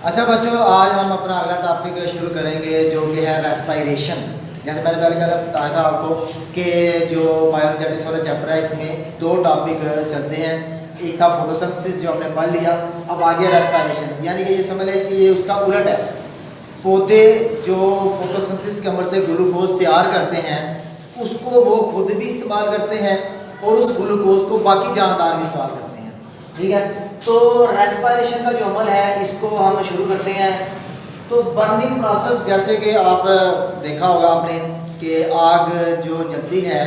अच्छा बच्चों, आज हम अपना अगला टॉपिक शुरू करेंगे जो कि है रेस्पायरेशन। जैसे मैंने पहले बताया था आपको कि जो बायोएनर्जेटिक्स वाला चैप्टर है इसमें दो टॉपिक चलते हैं। एक था फोटोसिंथेसिस जो हमने पढ़ लिया, अब आगे रेस्पायरेशन, यानी कि ये समझ लें कि ये उसका उलट है। पौधे जो फोटोसिंथेसिस के अमल से ग्लूकोज तैयार करते हैं उसको वो खुद भी इस्तेमाल करते हैं और उस ग्लूकोज को बाकी जानदार भी इस्तेमाल करते हैं। ठीक है, तो रेस्पायरेशन का जो अमल है इसको हम शुरू करते हैं। तो बर्निंग प्रोसेस, जैसे कि आप देखा होगा आपने कि आग जो जलती है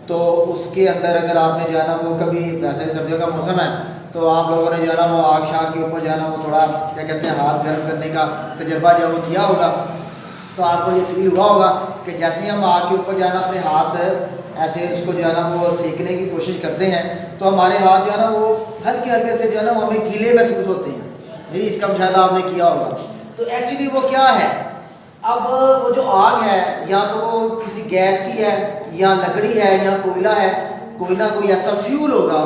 तो उसके अंदर अगर आपने जो है ना वो कभी, वैसे सर्दियों का मौसम है तो आप लोगों ने जो है ना वो आग शाग के ऊपर जो है ना वो थोड़ा क्या कहते हैं हाथ गर्म करने का तजर्बा जो वो किया होगा, तो आपको ये फील हुआ होगा कि जैसे ही हम आग के ऊपर जो है ना अपने हाथ ऐसे उसको जो है ना वो सेकने की कोशिश करते हैं तो हमारे हाथ जो है ना वो हल्के हल्के से जो है ना वो हमें गीले महसूस होते हैं। यही इसका मुशाहिदा आपने किया होगा। तो एक्चुअली वो क्या है, अब वो जो आग है या तो वो किसी गैस की है या लकड़ी है या कोयला है, कोई ना कोई ऐसा फ्यूल होगा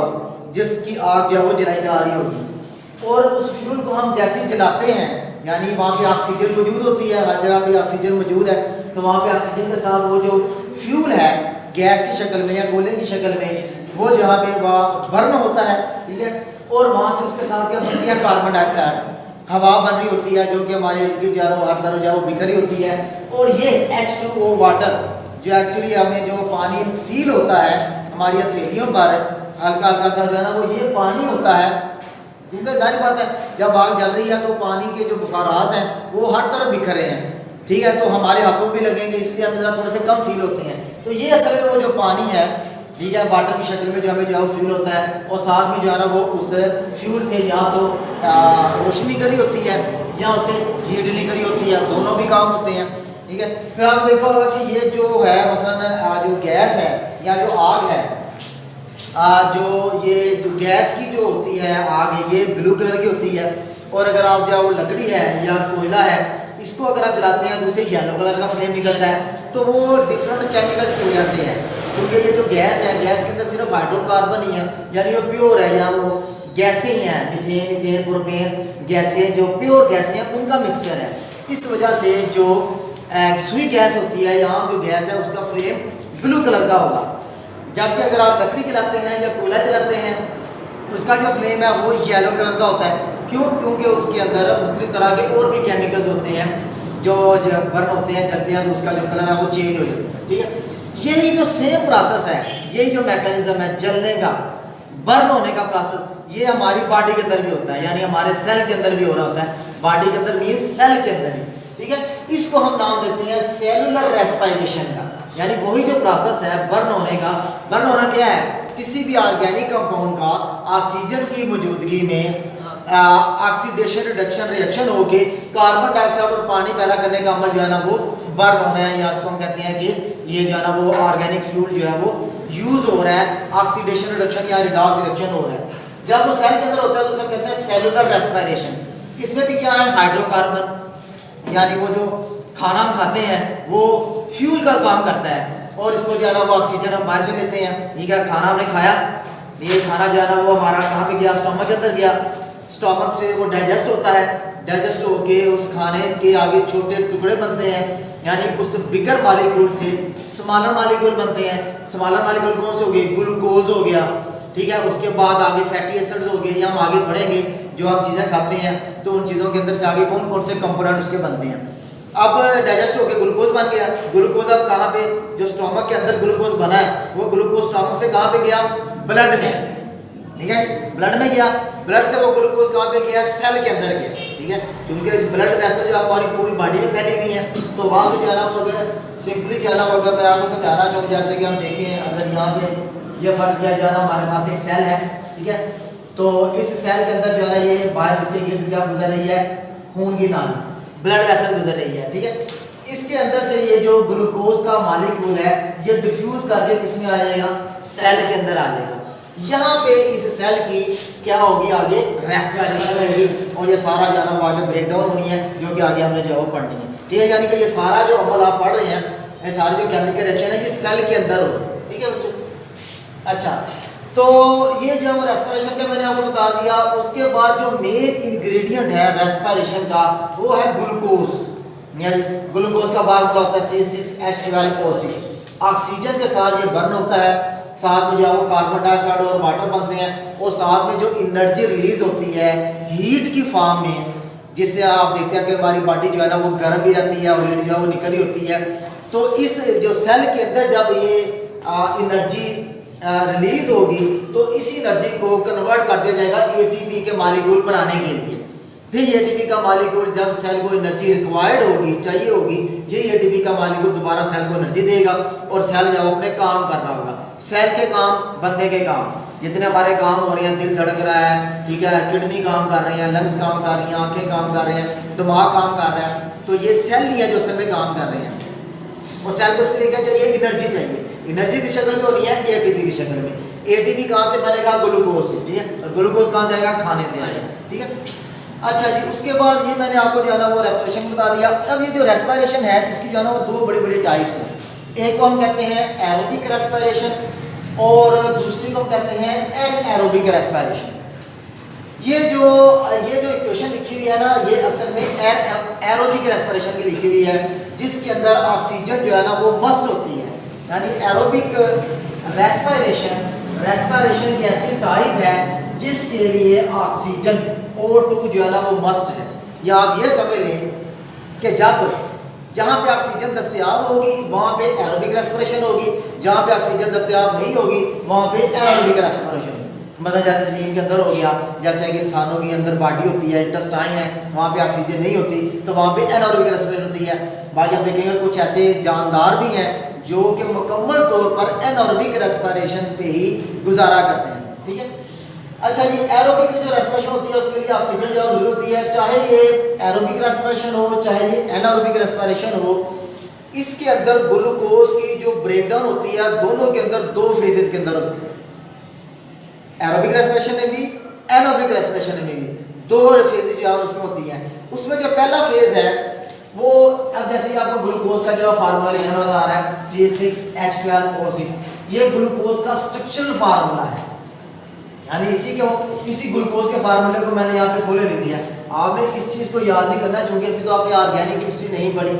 जिसकी आग जो है वो जलाई जा रही होगी। और उस फ्यूल को हम जैसे जलाते हैं, यानी वहाँ पे ऑक्सीजन मौजूद होती है, हर जगह पे ऑक्सीजन मौजूद है, तो वहाँ पे ऑक्सीजन के साथ वो जो फ्यूल है गैस की शक्ल में या गोले की शक्ल में वो जहाँ पे वह बर्न होता है, ठीक है, और वहाँ से उसके साथ क्या बनती है कार्बन डाइऑक्साइड, हवा बन रही होती है जो कि हमारे जो है हर तरफ जो है वो बिखरी होती है। और ये H2O वाटर जो एक्चुअली हमें जो पानी फील होता है हमारी हथेलियों पर हल्का हल्का सा जो है ना वो ये पानी होता है, क्योंकि जाहिर बात है जब आग जल रही है तो पानी के जो बुखारात हैं वो हर तरफ बिखरे हैं, ठीक है, तो हमारे हाथों भी लगेंगे इसलिए हमें ज़रा थोड़े से कम फील होते हैं। तो ये असल में वो जो पानी है, ठीक है, वाटर की शक्ल में जो हमें जो है वो फील होता है, और साथ में जो है ना वो उस फ्यूल से या तो रोशनी करी होती है या उसे हीट करी होती है, दोनों भी काम होते हैं। ठीक है, फिर आप देखा होगा कि ये जो है मसलन जो गैस है या जो आग है, जो ये जो गैस की जो होती है आग है ये ब्लू कलर की होती है, और अगर आप जो वो लकड़ी है या कोयला है इसको अगर आप जलाते हैं तो उसे येलो कलर का फ्लेम निकलता है। तो वो डिफरेंट केमिकल्स की वजह से है, क्योंकि ये जो गैस है गैस के अंदर सिर्फ हाइड्रोकार्बन ही है, यानी वो प्योर है, या वो गैसें ही हैं, मीथेन इथेन प्रोपेन गैसें जो प्योर गैसें हैं उनका मिक्सचर है। इस वजह से जो सुई गैस होती है यहाँ जो गैस है उसका फ्लेम ब्लू कलर का होगा, जबकि अगर आप लकड़ी जलाते हैं या कोयला जलाते हैं उसका जो फ्लेम है वो येलो कलर का होता है। क्यों? क्योंकि उसके अंदर मुख्तलिफ तरह के और भी केमिकल्स होते हैं जो बर्न होते हैं, जलते हैं तो उसका जो कलर है वो चेंज हो जाता है। ठीक है, यही जो सेम प्रोसेस है, यही जो मैकेनिज्म है जलने का, बर्न होने का प्रोसेस, ये हमारी बॉडी के अंदर भी होता है, यानी हमारे सेल के अंदर भी हो रहा होता है। बॉडी के अंदर मीन्स सेल के अंदर ही, ठीक है, इसको हम नाम देते हैं सेलुलर रेस्पायरेशन का, यानी वही जो प्रोसेस है बर्न होने का। बर्न होना क्या है? किसी भी ऑर्गेनिक कंपाउंड का ऑक्सीजन की मौजूदगी में ऑक्सीडेशन रिडक्शन रिएक्शन होके कार्बन डाइऑक्साइड और पानी पैदा करने का अमल जो है ना वो बर्न होना है, या उसको हम कहते हैं कि ये जो है ना वो ऑर्गेनिक फ्यूल जो है वो यूज हो रहा है, ऑक्सीडेशन रिडक्शन या रिडॉक्स रिएक्शन हो रहा है। जब वो सेल के अंदर होता है तो उसे कहते हैं सेलुलर रेस्पायरेशन। इसमें भी क्या है, हाइड्रोकार्बन, यानी वो जो खाना हम खाते हैं वो फ्यूल का काम करता है, और इसको जो है ना वो ऑक्सीजन हम बाहर से लेते हैं। ठीक है, खाना हमने खाया, ये खाना जो है ना वो हमारा कहाँ पे गया, स्टमक के अंदर गया, स्टमक से वो डाइजेस्ट होता है, डाइजेस्ट होके उस खाने के आगे छोटे टुकड़े बनते हैं, यानी उस बिगर मालिक्यूल से स्मॉलर मालिक्यूल बनते हैं। स्मॉलर मालिक्यूल कौन से हो गए? ग्लूकोज हो गया, ठीक है, उसके बाद आगे फैटी एसिड्स हो गए, या हम आगे बढ़ेंगे जो हम चीज़ें खाते हैं तो उन चीज़ों के अंदर से आगे कौन कौन से कंपोनेंट उसके बनते हैं। अब डाइजेस्ट होकर ग्लूकोज बन गया, ग्लूकोज अब कहाँ पे, जो स्टोमक के अंदर ग्लूकोज बना है वो ग्लूकोज स्टोमक से कहाँ पे गया? ब्लड में, ठीक है, ब्लड में गया, ब्लड से वो ग्लूकोज कहाँ पे गया? सेल के अंदर गया, ठीक है, क्योंकि ब्लड वैसे जो हमारी पूरी बॉडी में फैली हुई है, तो वहाँ से जो है ना वो अगर सिंपली जो है ना अगर मैं आपको समझाना चाहूँ, जैसे कि हम देखें अगर यहाँ पे ये फर्ज किया जाना हमारे पास एक सेल है, ठीक है, तो इस सेल के अंदर जो है ना ये बाहर इसके गिर्द क्या गुजर रही है? खून की नाली, ब्लड वेसल गुजर रही है, ठीक है, इसके अंदर से ये जो ग्लूकोज का मॉलिक्यूल है ये डिफ्यूज करके किसमें आ जाएगा? सेल के अंदर आ जाएगा। यहाँ पे इस सेल की क्या होगी? आगे रेस्पिरेशन होगी, और ये सारा जो है ना आगे ब्रेक डाउन होनी है, जो कि आगे हमने जो है वो पढ़नी है। ठीक है, यानी कि ये सारा जो अमल आप पढ़ रहे हैं, ये सारे जो केमिकल रिएक्शन है ये सेल के अंदर हो, ठीक है बच्चों। अच्छा, तो ये जो रेस्पिरेशन का मैंने आपको बता दिया। उसके बाद जो मेन इंग्रेडिएंट है रेस्पिरेशन का वो है ग्लूकोज। ग्लूकोज का फार्मूला होता है C6H12O6। ऑक्सीजन के साथ ये बर्न होता है, साथ में जो है वो कार्बन डाइऑक्साइड और वाटर बनते हैं, और साथ में जो एनर्जी रिलीज होती है हीट की फॉर्म में, जिससे आप देखते हैं कि हमारी बॉडी जो है ना वो गर्म भी रहती है और हीट जो है वो निकल ही होती है। तो इस जो सेल के अंदर जब ये एनर्जी रिलीज होगी तो इस एनर्जी को कन्वर्ट कर दिया जाएगा एटीपी के मॉलिक्यूल बनाने के लिए। फिर एटीपी का मॉलिक्यूल जब सेल को एनर्जी रिक्वायर्ड होगी, चाहिए होगी, ये एटीपी का मॉलिक्यूल दोबारा सेल को एनर्जी देगा और सेल जब अपने काम कर रहा होगा। सेल के काम, बंदे के काम, जितने हमारे काम हो रहे हैं, दिल धड़क रहा है, ठीक है, किडनी काम कर रहे हैं, लंग्स काम कर रही हैं, आंखें काम कर रहे हैं, दिमाग काम कर रहा है, तो ये सेल ही है जो सेल में काम कर रहे हैं। और सेल को इसके लिए क्या चाहिए? एनर्जी चाहिए। एनर्जी की शक्ल में होनी है एटीपी की शक्ल में। एटीपी कहाँ से बनेगा? ग्लूकोज से, ठीक है। और ग्लूकोज कहाँ से आएगा? खाने से आएगा, ठीक है। अच्छा जी, उसके बाद ये मैंने आपको जो है ना वो रेस्पिरेशन बता दिया। अब ये जो रेस्पिरेशन है इसकी जो है ना वो दो बड़ी बड़ी टाइप्स हैं। एक को हम कहते हैं एरोबिक रेस्पिरेशन और दूसरी को हम कहते हैं एनएरोबिक रेस्पिरेशन। ये जो इक्वेशन लिखी हुई है ना, ये असल में एरोबिक रेस्पिरेशन की लिखी हुई है, जिसके अंदर ऑक्सीजन जो है ना वो मस्ट होती है। यानी एरोबिक रेस्पिरेशन की ऐसी टाइप है जिसके लिए ऑक्सीजन O2 जो है ना वो मस्ट है। या आप ये समझ लें कि जहाँ पे ऑक्सीजन दस्तयाब होगी वहाँ पे एरोबिक रेस्पिरेशन होगी, जहाँ पे ऑक्सीजन दस्तयाब नहीं होगी वहाँ पे एनारोबिक रेस्पिरेशन होगी। मतलब जैसे ज़मीन के अंदर हो गया, जैसे कि इंसानों के अंदर बॉडी होती है, इंटेस्टाइन है, वहाँ पे ऑक्सीजन नहीं होती तो वहाँ पे एनारोबिक रेस्पिरेशन होती है। बाकी हम देखेंगे कुछ ऐसे जानदार भी हैं जो कि मुकम्मल तौर पर एनारोबिक रेस्पिरेशन पे ही गुजारा करते हैं, ठीक है। अच्छा जी, एरोबिक जो रेस्पिरेशन होती है उसके लिए ऑक्सीजन जो जरूरत होती है, चाहे ये एरोबिक रेस्पिरेशन हो चाहे ये एनारोबिक रेस्पिरेशन हो। इसके अंदर ग्लूकोज की जो ब्रेकडाउन होती है दोनों के अंदर दो फेजेस के अंदर होती है। एरोबिक रेस्पिरेशन में भी एनारोबिक रेस्पिरेशन में भी दो फेजेस जो है उसमें होती है। उसमें जो पहला फेज है वो, अब जैसे कि आपको ग्लूकोज का जो फार्मूला लिखा नजर आ रहा है C6H12O6, ये ग्लूकोज का स्ट्रक्चरल फार्मूला है। यानी इसी ग्लूकोज के फार्मूले को मैंने यहाँ पे खोले लिख दिया। आपने इस चीज़ को याद नहीं करना क्योंकि अभी तो आपने ऑर्गेनिक केमिस्ट्री नहीं पढ़ी,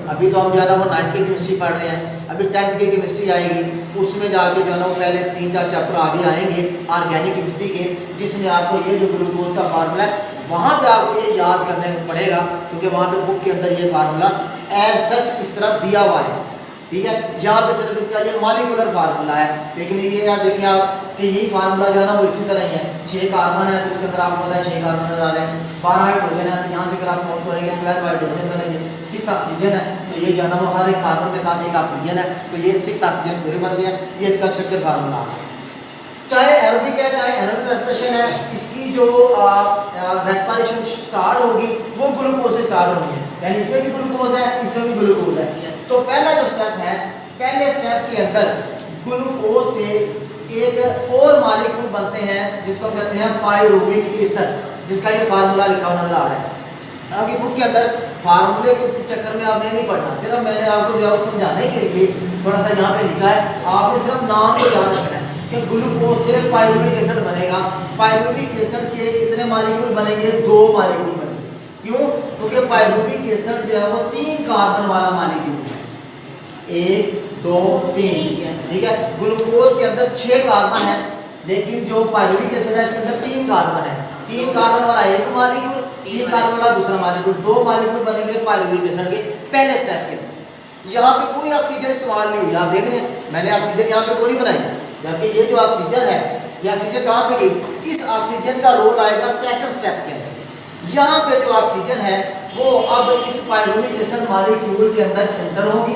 अभी तो हम जो है ना वो 9th की केमिस्ट्री पढ़ रहे हैं। अभी 10th की केमिस्ट्री आएगी, उसमें जाके जो है ना वो पहले 3-4 चैप्टर आगे आएंगे ऑर्गेनिक केमिस्ट्री के, जिसमें आपको ये जो ग्लूकोज का फार्मूला है वहाँ पे आपको ये याद करने को पड़ेगा क्योंकि वहाँ पे बुक के अंदर ये फार्मूला एज सच इस तरह दिया हुआ है, ठीक है। यहाँ पे सिर्फ इसका ये मॉलिक्यूलर फार्मूला है, लेकिन ये याद देखिए आप कि यही फार्मूला जो है ना वो इसी तरह ही है। 6 कार्बन है तो उसके अंदर आपको पता है 6 कार्बन नजर आ रहे हैं, 12 हाइड्रोजन है तो यहाँ से अगर आप काउंट करेंगे 12 हाइड्रोजन करेंगे, 6 ऑक्सीजन है तो ये जो है ना वो हर एक कार्बन के साथ एक ऑक्सीजन है तो ये 6 ऑक्सीजन पूरे बनते हैं। ये इसका स्ट्रक्चर फार्मूला है। चाहे एरोबिक है चाहे एनारोबिक रेस्पिरेशन है, इसकी जो रेस्पिरेशन स्टार्ट होगी वो ग्लूकोज से स्टार्ट होगी। यानी इसमें भी ग्लूकोज है, इसमें भी ग्लूकोज है। तो पहला जो स्टेप है, पहले स्टेप के अंदर ग्लूकोज से एक और मॉलिक्यूल बनते हैं जिसको हम कहते हैं पायरुविक एसिड, जिसका ये फार्मूला लिखा हुआ नजर आ रहा है। आपकी बुक के अंदर फार्मूले के चक्कर में आपने नहीं पढ़ना, सिर्फ मैंने आपको जो है समझाने के लिए थोड़ा सा यहाँ पे लिखा है। आपने सिर्फ नाम को याद रखना है कि ग्लूकोज से पायरुविक एसिड बनेगा। पायरुविक एसिड के कितने मॉलिक्यूल बनेंगे? 2 मॉलिक्यूल बनेंगे। क्यों? क्योंकि पायरुविक एसिड जो है वो 3 कार्बन वाला मॉलिक्यूल है, 1 2 3, ठीक है। ग्लूकोज के अंदर 6 कार्बन है, लेकिन जो पायरुविक एसिड है इसके अंदर 3 कार्बन है। 3 कार्बन वाला एक मॉलिक्यूल, 3 कार्बन वाला दूसरा मॉलिक्यूल, 2 मॉलिक्यूल बनेंगे पायरुविक एसिड के पहले स्टेप के। यहाँ पे कोई ऑक्सीजन इस्तेमाल नहीं हुई, आप देख रहे हैं मैंने ऑक्सीजन यहाँ पे कोई नहीं बनाई, जबकि ये जो ऑक्सीजन है ये ऑक्सीजन कहाँ पे गई? इस ऑक्सीजन का रोल आएगा सेकंड स्टेप के अंदर। यहाँ पे जो ऑक्सीजन है वो अब इस पायरुविक एसिड मॉलिक्यूल के अंदर एंटर होगी।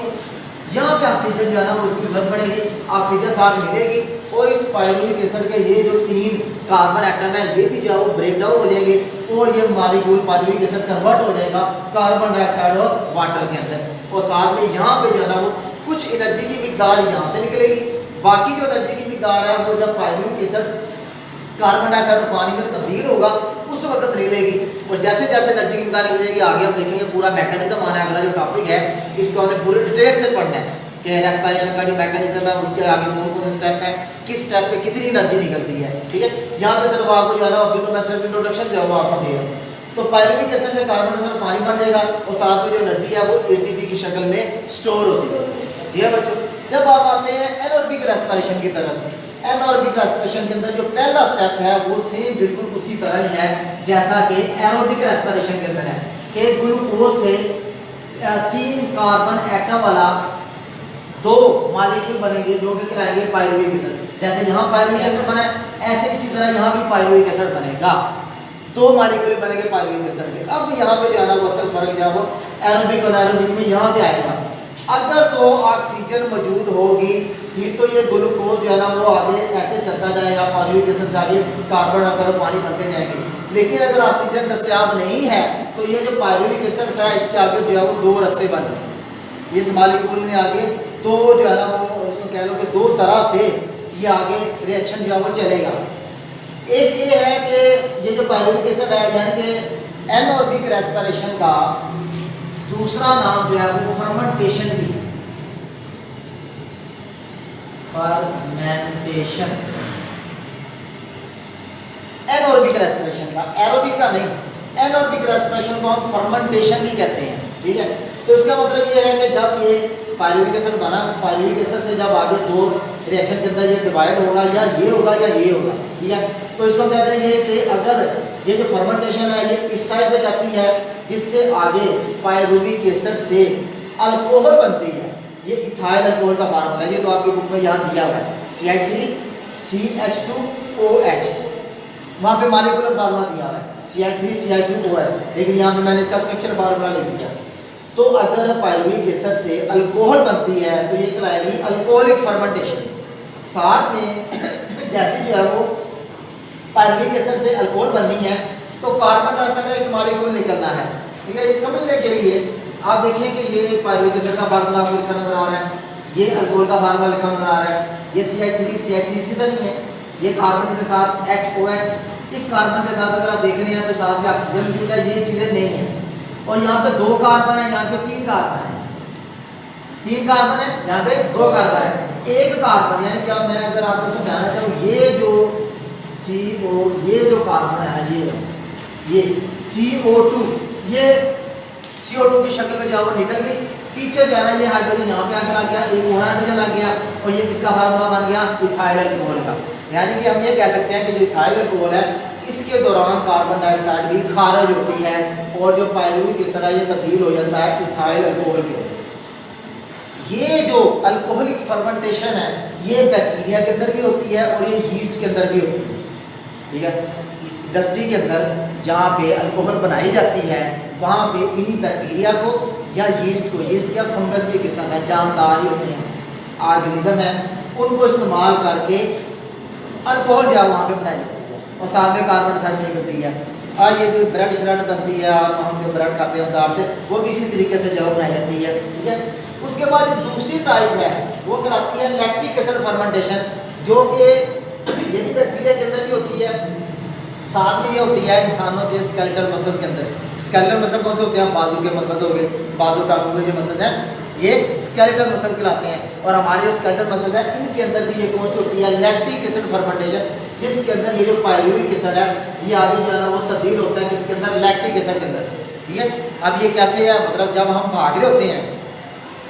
यहाँ पे ऑक्सीजन जो है ना वो इसकी जरूरत पड़ेगी, ऑक्सीजन साथ मिलेगी और इस पायरुविक एसिड के ये जो 3 कार्बन एटम है ये भी जो है वो ब्रेक डाउन हो जाएंगे और ये मॉलिक्यूल पायरुविक एसिड कन्वर्ट हो जाएगा कार्बन डाइऑक्साइड और वाटर के अंदर। और साथ में यहाँ पे जो है ना वो कुछ एनर्जी की मिकदार यहाँ से निकलेगी, बाकी जो एनर्जी की मिकदार है वो जब पायरुविक एसिड कार्बन डाइऑक्साइड और पानी में तब्दील होगा उस वक्त निकलेगी। और जैसे जैसे एनर्जी की मिकदार निकल जाएगी आगे हम देखेंगे पूरा मैकेनिज्म आना है। अगला जो टॉपिक है इसको हमने पूरे डिटेल से पढ़ना है। कि रेस्पिरेशन का जो मैकेनिज्म है उसके आगे कौन कौन से स्टेप है, किस स्टेप पे कितनी एनर्जी निकलती है। ठीक है, यहाँ पे सिर्फ आपको जो है ना अभी तो मैं सिर्फ इंट्रोडक्शन जो है वो आपको दे रहा हूँ। तो पायरुविक एसिड से कार्बन डाइऑक्साइड पानी बन जाएगा और साथ में जो एनर्जी है वो एटीपी की शक्ल में स्टोर होती है। ठीक है बच्चों, जब आप आते हैं एनारोबिक रेस्पिरेशन की तरफ, एनारोबिक रेस्पिरेशन के अंदर जो पहला स्टेप है वो सेम बिल्कुल उसी तरह ही है जैसा कि एरोबिक रेस्पिरेशन के अंदर है कि ग्लूकोज से 3 कार्बन एटम वाला 2 मॉलिक्यूल बनेंगे जो कि कहलाएंगे पायरुविक एसिड। जैसे यहाँ पायरुविक एसिड बना है ऐसे इसी तरह यहाँ भी पायरुविक एसिड बनेगा, 2 मॉलिक्यूल बनेंगे पायरुविक एसिड के। अब यहाँ पे जो है ना वो असल फर्क जो है वो एरोबिक और एरोबिक में यहाँ पे आएगा। अगर तो ऑक्सीजन मौजूद होगी फिर तो ये ग्लूकोज जो है ना वो आगे ऐसे चलता जाएगा, पायरुविक एसिड से आगे कार्बन डाइऑक्साइड पानी बनते जाएंगे। लेकिन अगर ऑक्सीजन दस्तयाब नहीं है तो ये जो पायरुविक एसिड है इसके आगे जो है वो 2 रास्ते बन गए। इस मॉलिक्यूल ने आगे 2 जो है ना वो कह लो कि 2 तरह से ये आगे रिएक्शन जो है वो चलेगा। एक ये है कि ये जो पायरुविक एसिड है यानी कि एनारोबिक रेस्पिरेशन का दूसरा नाम जो है वो फर्मेंटेशन भी, फर्मेंटेशन एनारोबिक रेस्पिरेशन का, एरोबिक का नहीं, एनारोबिक रेस्पिरेशन को हम फर्मेंटेशन भी कहते हैं। ठीक है, तो इसका मतलब ये है कि जब ये पायरुविक एसिड बना, पायरुविक एसिड से जब आगे 2 रिएक्शन के अंदर ये डिवाइड होगा या ये होगा या ये होगा। ठीक है, तो इसको कहते हैं कि अगर ये जो फर्मेंटेशन है ये इस साइड पे जाती है जिससे आगे पायरुविक एसिड से अल्कोहल बनती है, ये इथाइल अल्कोहल का फार्मूला है, ये तो आपकी बुक में यहाँ दिया हुआ है CH3CH2OH, वहाँ पे मॉलिक्यूलर फार्मूला दिया हुआ है CH3CH2OH, लेकिन यहाँ पे मैंने इसका स्ट्रक्चर फार्मूला लिख दिया। तो अगर पायरुविक एसिड से अल्कोहल बनती है तो ये कहलाएगी अल्कोहलिक फर्मेंटेशन। साथ में जैसे जो है वो पायरुविक एसिड से अल्कोहल बननी है तो कार्बन डाइऑक्साइड का एक मॉलिक्यूल निकलना है। ठीक है, ये समझने के लिए आप देखें कि ये पायरुविक एसिड का फार्मूला आपको लिखा नजर आ रहा है, ये अल्कोहल का फार्मूला लिखा नजर आ रहा है, ये CH3 इसी तरह ही है, ये कार्बन के साथ HOH, इस कार्बन के साथ अगर आप देख रहे हैं तो साथ में ऑक्सीजन मौजूद है, ये चीज़ें नहीं है। और यहाँ पे 2 कार्बन है, यहाँ पे 3 कार्बन है, 3 कार्बन है, यहाँ पे 2 कार्बन है, 1 कार्बन यानी कि मैं अगर आपको समझाना चाहूँ ये जो CO, ये जो कार्बन है ये CO2, ये CO2 की शक्ल में जब वो निकल गई पीछे जो है ना ये हाइड्रोजन यहाँ पे आकर आ गया, एक और हाइड्रोजन आ गया और ये किसका फार्मूला बन गया, इथाइल अल्कोहल का। यानी कि हम ये कह सकते हैं कि जो इथाइल अल्कोहल है इसके दौरान कार्बन डाइऑक्साइड भी खारिज होती है और जो पायरुविक एसिड है ये तब्दील हो जाता है इथाइल अल्कोहल के। ये जो अल्कोहलिक फर्मेंटेशन है ये बैक्टीरिया के अंदर भी होती है और ये यीस्ट के अंदर भी होती है। ठीक है, इंडस्ट्री के अंदर जहाँ पे अल्कोहल बनाई जाती है वहाँ पे इन्हीं बैक्टीरिया को या यीस्ट को, यीस्ट क्या फंगस की किस्म है, जानदार ही होते हैं, ऑर्गेनिज्म है, उनको इस्तेमाल करके अल्कोहल जो है वहाँ पे बनाई जाती है और साथ में कार्बन डाइऑक्साइड निकलती है। और ये जो ब्रेड श्रेड बनती है और हम जो ब्रेड खाते हैं बाजार से वो भी इसी तरीके से जो बनाई जाती है। ठीक है, उसके बाद दूसरी टाइप है वो कहलाती है लैक्टिक एसिड फर्मेंटेशन, जो कि ये भी बैक्टीरिया के अंदर भी होती है, साथ में ये होती है इंसानों के स्केलेटल मसल्स के अंदर। स्केलेटल मसल कौन से होते हैं, बाजू के मसल्स हो गए, बाजू टांगों के जो मसल्स हैं ये स्केलेटल मसल्स कहलाते हैं। और हमारे जो स्केलेटल मसल्स हैं इनके अंदर भी ये कौन सी होती है, लैक्टिक एसिड फर्मेंटेशन, जिसके अंदर ये जो पायरुविक एसिड है ये आगे जो है ना वो तब्दील होता है किसके अंदर, लैक्टिक एसिड के अंदर। ठीक है, अब ये कैसे है, मतलब जब हम भाग रहे होते हैं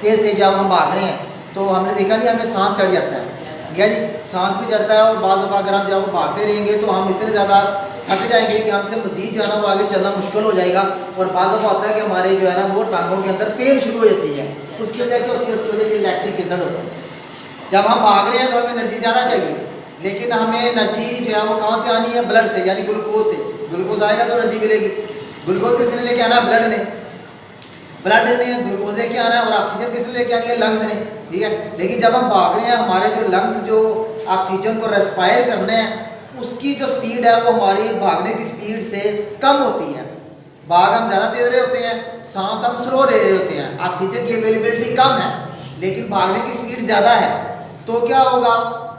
तेज़ तेज़ जब हम भाग रहे हैं तो हमने देखा नहीं हमें सांस चढ़ जाता है, ठीक है जी, सांस भी चढ़ता है और बाद दफ़ा अगर हम जब भागते रहेंगे तो हम इतने ज़्यादा थक जाएंगे कि हमसे मज़ीद जो है ना वो आगे चलना मुश्किल हो जाएगा। और बाद दफ़ा होता है कि हमारे जो है ना वो टांगों के अंदर पेन शुरू हो जाती है, उसकी वजह क्या होती है, उसकी वजह ये लैक्टिक एसिड होता है। जब हम भाग रहे हैं तो हमें एनर्जी ज़्यादा चाहिए, लेकिन हमें एनर्जी जो है वो कहाँ से आनी है, ब्लड से, यानी ग्लूकोज से। ग्लूकोज आएगा तो एनर्जी मिलेगी। ग्लूकोज किसने लेके आना है, ब्लड ने, ब्लड ने ग्लूकोज लेके आना है और ऑक्सीजन किसने लेके आनी है, लंग्स ने। ठीक है, लेकिन जब हम भाग रहे हैं हमारे जो लंग्स जो ऑक्सीजन को रेस्पायर करने हैं उसकी जो स्पीड है वो हमारी भागने की स्पीड से कम होती है। भाग हम ज़्यादा तेज रहे होते हैं, सांस हम स्लो ले रहे होते हैं, ऑक्सीजन की अवेलेबिलिटी कम है लेकिन भागने की स्पीड ज़्यादा है। तो क्या होगा,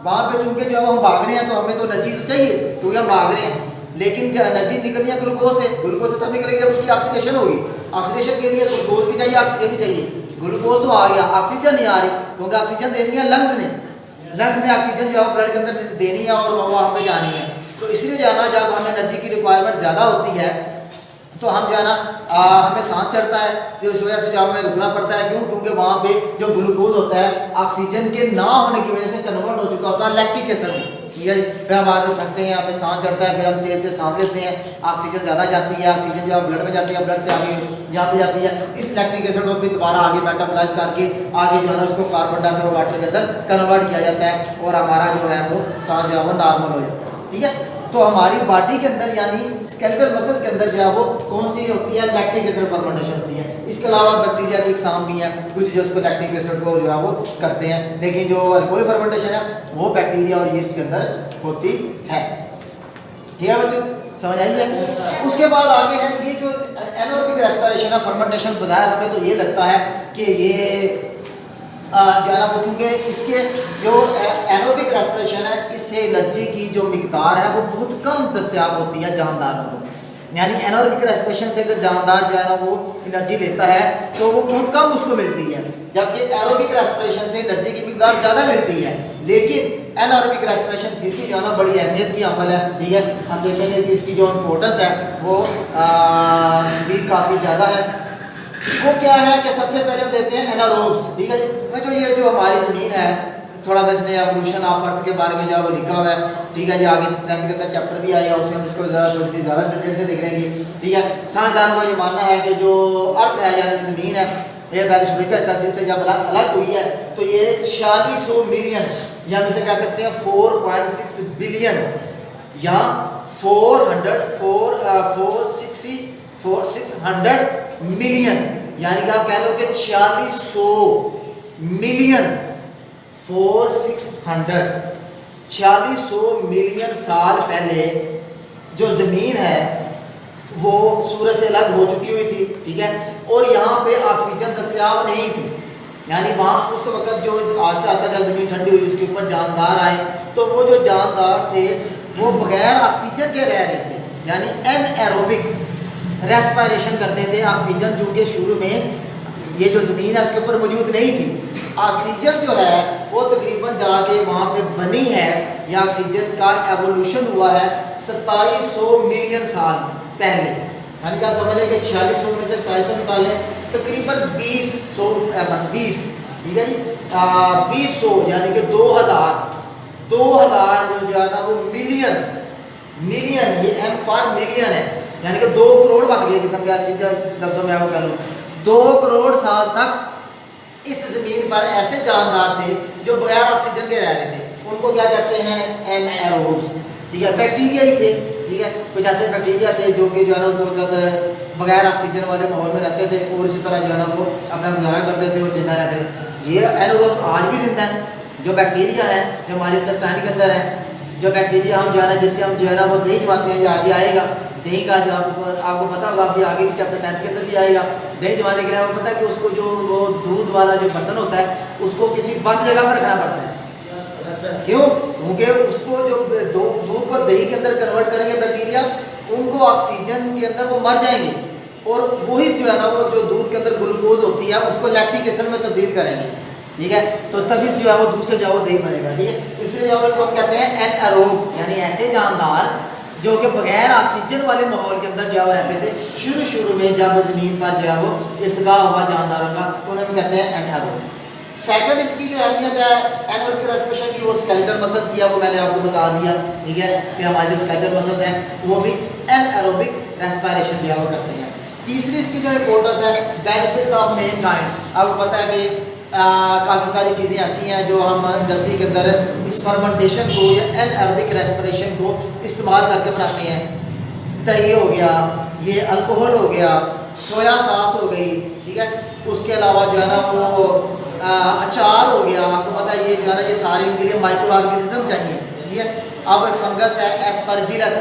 वहाँ पे चूंकि जब हम भाग रहे हैं तो हमें तो एनर्जी तो चाहिए क्योंकि हम भाग रहे हैं, लेकिन जो एनर्जी निकलनी है ग्लूकोज से, ग्लूकोज से तब निकलेगी जब उसकी ऑक्सीडेशन होगी। ऑक्सीडेशन के लिए ग्लूकोज भी चाहिए, ऑक्सीजन भी चाहिए। ग्लूकोज तो आ गया, ऑक्सीजन नहीं आ रही, क्योंकि ऑक्सीजन देनी है लंग्स ने ऑक्सीजन जो है ब्लड के अंदर देनी है और वो हमें जानी है। तो इसलिए जो है ना जब हमें एनर्जी की रिक्वायरमेंट ज़्यादा होती है तो हम जो है ना हमें सांस चढ़ता है, तो इस वजह से जो हमें रुकना पड़ता है। क्यों? क्योंकि वहाँ पे जो ग्लूकोज होता है ऑक्सीजन के ना होने की वजह से कन्वर्ट हो चुका होता है लैक्टिक एसिड में, ठीक है। फिर हम बाद में थकते हैं, हमें सांस चढ़ता है, फिर हम तेज़ से सांस लेते हैं, ऑक्सीजन ज़्यादा जाती है, ऑक्सीजन जो ब्लड में जाती है, ब्लड से आगे यहाँ पे जाती है, इस लैक्टिक एसिड को फिर दोबारा आगे मेटाबोलाइज करके आगे जो है ना उसको कार्बन डाइऑक्साइड और वाटर के अंदर कन्वर्ट किया जाता है और हमारा जो है वो सांस जो है वो नॉर्मल हो जाता है, ठीक है। तो हमारी बॉडी के अंदर यानी स्केलेटल मसल्स के अंदर जो है वो कौन सी होती है? लैक्टिक एसिड फर्मेंटेशन होती है। इसके अलावा बैक्टीरिया के एग्जाम भी हैं कुछ जो उसको लैक्टिक एसिड को जो है वो करते हैं, लेकिन जो अल्कोहलिक फर्मेंटेशन है वो बैक्टीरिया और यीस्ट के अंदर होती है, ठीक है बच्चों, समझ आई है। उसके बाद आगे है ये जो एनारोबिक रेस्पिरेशन है फर्मेंटेशन, बाजार हमें तो ये लगता है कि ये जो है ना क्योंकि इसके जो एनारोबिक रेस्पिरेशन है इससे एनर्जी की जो मिकदार है वो बहुत कम दस्तियाब होती है जानदारों को, यानी एनारोबिक रेस्पिरेशन से अगर जानदार जो है ना वो एनर्जी लेता है तो वो बहुत कम उसको मिलती है, जबकि एरोबिक रेस्पिरेशन से एनर्जी की मिकदार ज़्यादा मिलती है। लेकिन एनारोबिक रेस्पिरेशन इसकी जो है ना बड़ी अहमियत की अमल है, ठीक है। हम देखेंगे कि इसकी जो इम्पोर्टेंस है वो भी काफ़ी ज़्यादा है। वो क्या है कि सबसे पहले हम देखते हैं एनारोब्स, ठीक है। जो ये जो हमारी ज़मीन है थोड़ा सा इसने एवोल्यूशन ऑफ अर्थ के बारे में जो वो लिखा हुआ है, ठीक है। ये आगे 10th के अंदर चैप्टर भी आया, उसमें हम इसको थोड़ी सी ज़्यादा डिटेल से देख लेंगे, ठीक है। साइंसदानों का ये मानना है कि जो अर्थ है यानी ज़मीन है ये पहले सूर्य का हिस्सा से जब अलग हुई है तो ये 4600 मिलियन या हम इसे कह सकते हैं 4.6 बिलियन या 400 मिलियन, यानी कि आप कह लो कि 4600 मिलियन 4600 मिलियन साल पहले जो ज़मीन है वो सूरज से अलग हो चुकी हुई थी, ठीक है। और यहाँ पे ऑक्सीजन दस्तियाब नहीं थी, यानी वहाँ उस वक्त जो आस्ता आस्ता जब ज़मीन ठंडी हुई उसके ऊपर जानदार आए तो वो जो जानदार थे वो बगैर ऑक्सीजन के रह रहे थे, यानी एनएरोबिक रेस्पिरेशन करते थे। ऑक्सीजन चूँकि शुरू में ये जो ज़मीन है उसके ऊपर मौजूद नहीं थी, ऑक्सीजन जो है वो तकरीबन जाके वहाँ पे बनी है या ऑक्सीजन का एवोल्यूशन हुआ है 2700 मिलियन साल पहले, यानी कि आप समझ लें कि 4600 में से 2700 निकालें तकरीबन 20, ठीक है जी, 2000 यानी कि 2000 जो है ना वो मिलियन ये एम फॉर मिलियन है, यानी कि 2 करोड़ बन गए किस्म के सीधे लफ्जों में आपको कह लूँ 2 करोड़ साल तक इस ज़मीन पर ऐसे जानदार थे जो बगैर ऑक्सीजन के रह रहे थे, उनको क्या कहते हैं? एनएरोब्स, ठीक है। बैक्टीरिया ही थे, ठीक है। कुछ ऐसे बैक्टीरिया थे जो कि जो है ना उस वक्त बगैर ऑक्सीजन वाले माहौल में रहते थे और इसी तरह जो है ना वो अपना गुजारा करते थे और जिंदा रहते थे। ये एनएरोब्स आज भी जिंदा हैं, जो बैक्टीरिया है जो हमारे इंटेस्टाइन के अंदर है, जो बैक्टीरिया हम जो है ना जिससे हम जो है ना वो दही जमाते हैं, जो आगे आएगा दही का जो आपको पता होगा, अभी आगे भी चैप्टर 10th के अंदर भी आएगा। दही जमाने के लिए आपको पता है कि उसको जो वो दूध वाला जो बर्तन होता है उसको किसी बंद जगह पर रखना पड़ता है, क्यों? क्योंकि उसको जो दूध को दही के अंदर कन्वर्ट करेंगे बैक्टीरिया, उनको ऑक्सीजन के अंदर वो मर जाएंगे और वही जो है ना वो जो दूध के अंदर ग्लूकोज होती है उसको लैक्टिक एसिड में तब्दील करेंगे, ठीक है। तो तभी जो है वो दूसरे जो दही बनेगा, ठीक है। इसलिए जो इनको हम कहते हैं एनएरोब, यानी ऐसे जानदार जो कि बगैर ऑक्सीजन वाले माहौल के अंदर जो रहते थे शुरू में जब ज़मीन पर जो है वो इर्तिका हुआ जानदारों का, तो उन्हें हम कहते हैं एनएरोब। सेकंड इसकी जो अहमियत है एनारोबिक रेस्पिरेशन की, वो स्केलेटल मसल्स की है, वो मैंने आपको बता दिया, ठीक है, कि हमारे जो स्केलेटल मसल्स हैं वो भी एनारोबिक रेस्पिरेशन जो है वो करते हैं। तीसरी इसकी जो इम्पोर्टेंस है बेनिफिट्स ऑफ मैनकाइंड, आपको पता है कि काफ़ी सारी चीज़ें ऐसी हैं जो हम इंडस्ट्री के अंदर इस फर्मेंटेशन को या एनारोबिक रेस्पिरेशन को इस्तेमाल करके बनाते हैं। दही हो गया, ये अल्कोहल हो गया, सोया सॉस हो गई, ठीक है। उसके अलावा जो है ना वो अचार हो गया, आपको पता है ये जो है ना ये सारे इनके लिए माइक्रो ऑर्गेनिज्म चाहिए, ठीक है। अब फंगस है एस्परजिलस,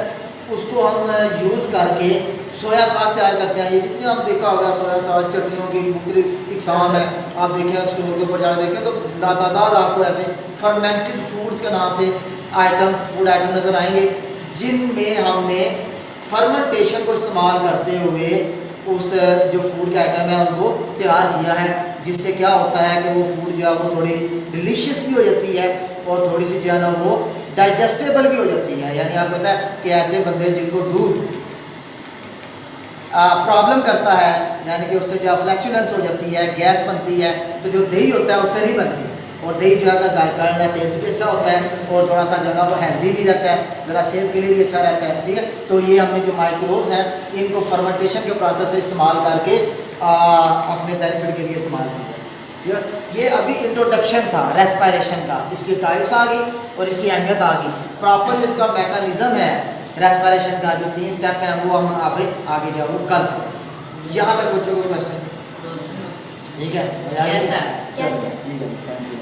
उसको हम यूज़ करके सोया सॉस तैयार करते हैं। ये जितनी आप देखा होगा सोया सॉस चटनियों की मुख्तलिफ इकसाम है, आप देखें स्टोर के ऊपर जाकर देखें तो तादाद आपको ऐसे फर्मेंटेड फूड्स के नाम से फूड आइटम नज़र आएंगे जिनमें हमने फर्मेंटेशन को इस्तेमाल करते हुए उस जो फूड के आइटम है उनको तैयार किया है, जिससे क्या होता है कि वो फूड जो है वो थोड़ी डिलीशियस भी हो जाती है और थोड़ी सी जो है ना वो डाइजेस्टेबल भी हो जाती है। यानी आपको पता है कि ऐसे बंदे जिनको दूध प्रॉब्लम करता है, यानी कि उससे जो फ्लैक्चुलेंस हो जाती है, गैस बनती है, तो जो दही होता है उससे नहीं बनती। और दही जो है का जायका टेस्ट भी अच्छा होता है और थोड़ा सा जो है ना वो हेल्दी भी रहता है, ज़रा सेहत के लिए भी अच्छा रहता है। ठीक है, तो ये हमने जो माइक्रोब्स हैं इनको फर्मेंटेशन के प्रोसेस से इस्तेमाल करके अपने बेनिफिट के लिए इस्तेमाल किया। ये अभी इंट्रोडक्शन था रेस्पिरेशन का, इसकी टाइप्स आ गई और इसकी अहमियत आ गई। प्रॉपर इसका मैकेनिज्म है रेस्पिरेशन का, जो 3 स्टेप हैं वो हम आगे जाओ कल। यहाँ तक बच्चों को क्वेश्चन ठीक है? Yes sir. ठीक है, थैंक यू।